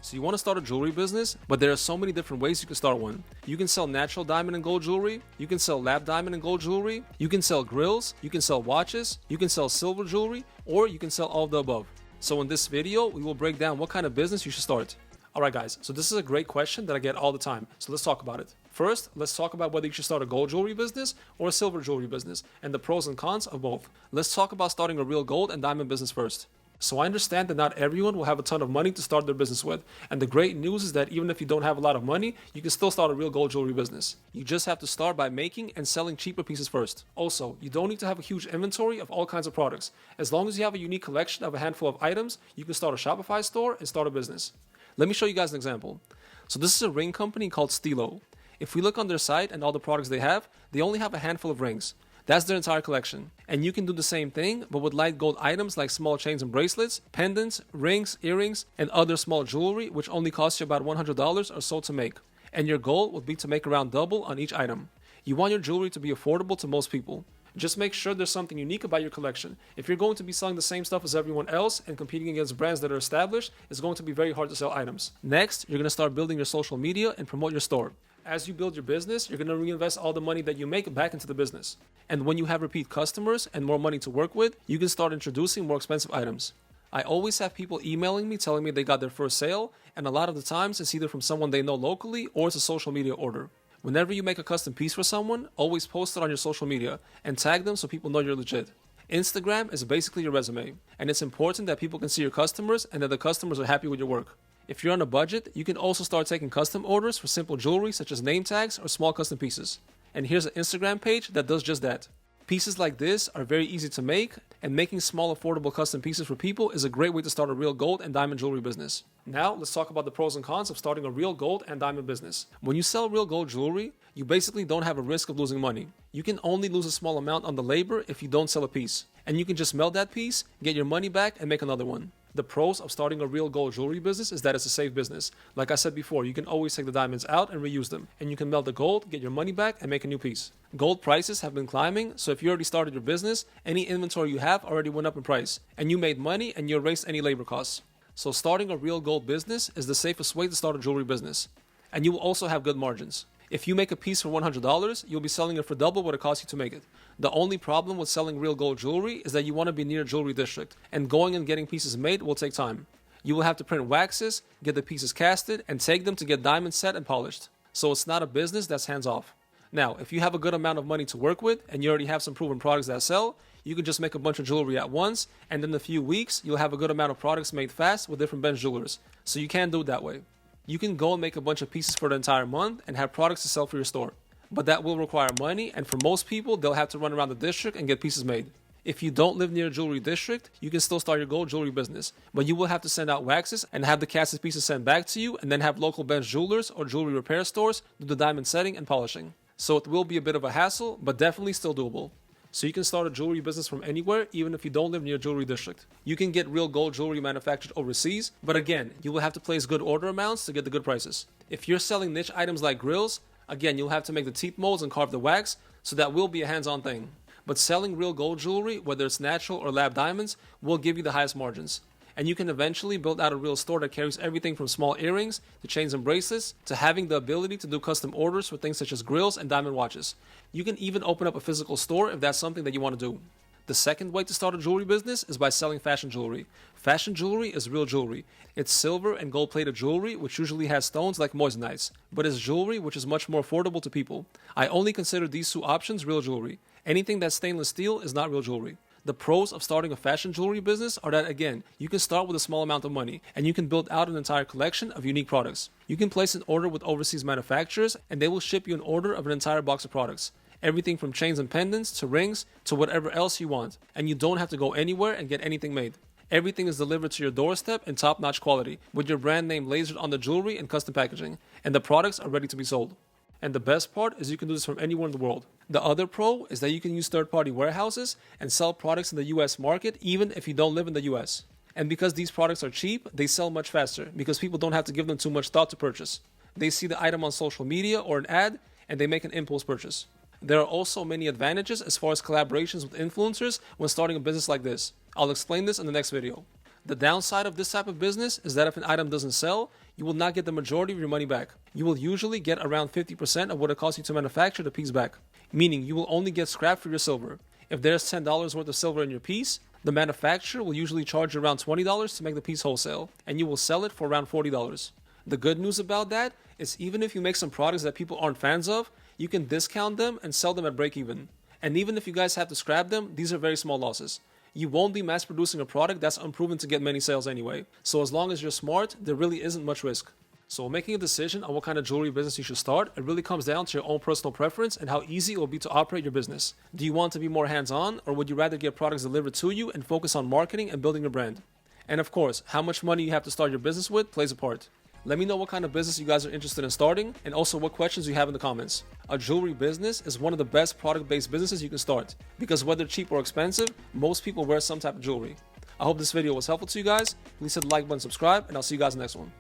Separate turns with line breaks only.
So you want to start a jewelry business, but there are so many different ways you can start one. You can sell natural diamond and gold jewelry, you can sell lab diamond and gold jewelry, you can sell grills, you can sell watches, you can sell silver jewelry, or you can sell all of the above. So in this video, we will break down what kind of business you should start. Alright guys, so this is a great question that I get all the time, so let's talk about it. First, let's talk about whether you should start a gold jewelry business or a silver jewelry business, and the pros and cons of both. Let's talk about starting a real gold and diamond business first. So I understand that not everyone will have a ton of money to start their business with, and the great news is that even if you don't have a lot of money, you can still start a real gold jewelry business. You just have to start by making and selling cheaper pieces first. Also, you don't need to have a huge inventory of all kinds of products. As long as you have a unique collection of a handful of items, you can start a Shopify store and start a business. Let me show you guys an example. So this is a ring company called Stilo. If we look on their site and all the products they only have a handful of rings. That's their entire collection. And you can do the same thing, but with light gold items like small chains and bracelets, pendants, rings, earrings, and other small jewelry, which only costs you about $100 or so to make. And your goal would be to make around double on each item. You want your jewelry to be affordable to most people. Just make sure there's something unique about your collection. If you're going to be selling the same stuff as everyone else and competing against brands that are established, it's going to be very hard to sell items. Next, you're going to start building your social media and promote your store. As you build your business, you're going to reinvest all the money that you make back into the business. And when you have repeat customers and more money to work with, you can start introducing more expensive items. I always have people emailing me telling me they got their first sale, and a lot of the times it's either from someone they know locally or it's a social media order. Whenever you make a custom piece for someone, always post it on your social media and tag them so people know you're legit. Instagram is basically your resume, and it's important that people can see your customers and that the customers are happy with your work. If you're on a budget, you can also start taking custom orders for simple jewelry such as name tags or small custom pieces. And here's an Instagram page that does just that. Pieces like this are very easy to make, and making small affordable custom pieces for people is a great way to start a real gold and diamond jewelry business. Now let's talk about the pros and cons of starting a real gold and diamond business. When you sell real gold jewelry, you basically don't have a risk of losing money. You can only lose a small amount on the labor if you don't sell a piece. And you can just melt that piece, get your money back, and make another one. The pros of starting a real gold jewelry business is that it's a safe business. Like I said before, you can always take the diamonds out and reuse them. And you can melt the gold, get your money back, and make a new piece. Gold prices have been climbing, so if you already started your business, any inventory you have already went up in price. And you made money and you erased any labor costs. So starting a real gold business is the safest way to start a jewelry business. And you will also have good margins. If you make a piece for $100, you'll be selling it for double what it costs you to make it. The only problem with selling real gold jewelry is that you want to be near a jewelry district, and going and getting pieces made will take time. You will have to print waxes, get the pieces casted, and take them to get diamonds set and polished. So it's not a business that's hands-off. Now, if you have a good amount of money to work with, and you already have some proven products that sell, you can just make a bunch of jewelry at once, and in a few weeks, you'll have a good amount of products made fast with different bench jewelers. So you can do it that way. You can go and make a bunch of pieces for the entire month and have products to sell for your store. But that will require money, and for most people, they'll have to run around the district and get pieces made. If you don't live near a jewelry district, you can still start your gold jewelry business, but you will have to send out waxes and have the casted pieces sent back to you, and then have local bench jewelers or jewelry repair stores do the diamond setting and polishing. So it will be a bit of a hassle, but definitely still doable. So you can start a jewelry business from anywhere, even if you don't live near a jewelry district. You can get real gold jewelry manufactured overseas, but again, you will have to place good order amounts to get the good prices. If you're selling niche items like grills, again, you'll have to make the teeth molds and carve the wax, so that will be a hands-on thing. But selling real gold jewelry, whether it's natural or lab diamonds, will give you the highest margins. And you can eventually build out a real store that carries everything from small earrings to chains and bracelets to having the ability to do custom orders for things such as grills and diamond watches. You can even open up a physical store if that's something that you want to do. The second way to start a jewelry business is by selling fashion jewelry. Fashion jewelry is real jewelry. It's silver and gold plated jewelry which usually has stones like moissanite, but it's jewelry which is much more affordable to people. I only consider these two options real jewelry. Anything that's stainless steel is not real jewelry. The pros of starting a fashion jewelry business are that, again, you can start with a small amount of money and you can build out an entire collection of unique products. You can place an order with overseas manufacturers and they will ship you an order of an entire box of products. Everything from chains and pendants to rings to whatever else you want. And you don't have to go anywhere and get anything made. Everything is delivered to your doorstep in top-notch quality with your brand name lasered on the jewelry and custom packaging. And the products are ready to be sold. And the best part is you can do this from anywhere in the world. The other pro is that you can use third-party warehouses and sell products in the US market even if you don't live in the US. And because these products are cheap, they sell much faster because people don't have to give them too much thought to purchase. They see the item on social media or an ad and they make an impulse purchase. There are also many advantages as far as collaborations with influencers when starting a business like this. I'll explain this in the next video. The downside of this type of business is that if an item doesn't sell, you will not get the majority of your money back. You will usually get around 50% of what it costs you to manufacture the piece back, meaning you will only get scrap for your silver. If there's $10 worth of silver in your piece, the manufacturer will usually charge you around $20 to make the piece wholesale, and you will sell it for around $40. The good news about that is even if you make some products that people aren't fans of, you can discount them and sell them at break even. And even if you guys have to scrap them, these are very small losses. You won't be mass producing a product that's unproven to get many sales anyway. So as long as you're smart, there really isn't much risk. So when making a decision on what kind of jewelry business you should start, it really comes down to your own personal preference and how easy it will be to operate your business. Do you want to be more hands-on, or would you rather get products delivered to you and focus on marketing and building your brand? And of course, how much money you have to start your business with plays a part. Let me know what kind of business you guys are interested in starting, and also what questions you have in the comments. A jewelry business is one of the best product-based businesses you can start, because whether cheap or expensive, most people wear some type of jewelry. I hope this video was helpful to you guys. Please hit the like button, subscribe, and I'll see you guys in the next one.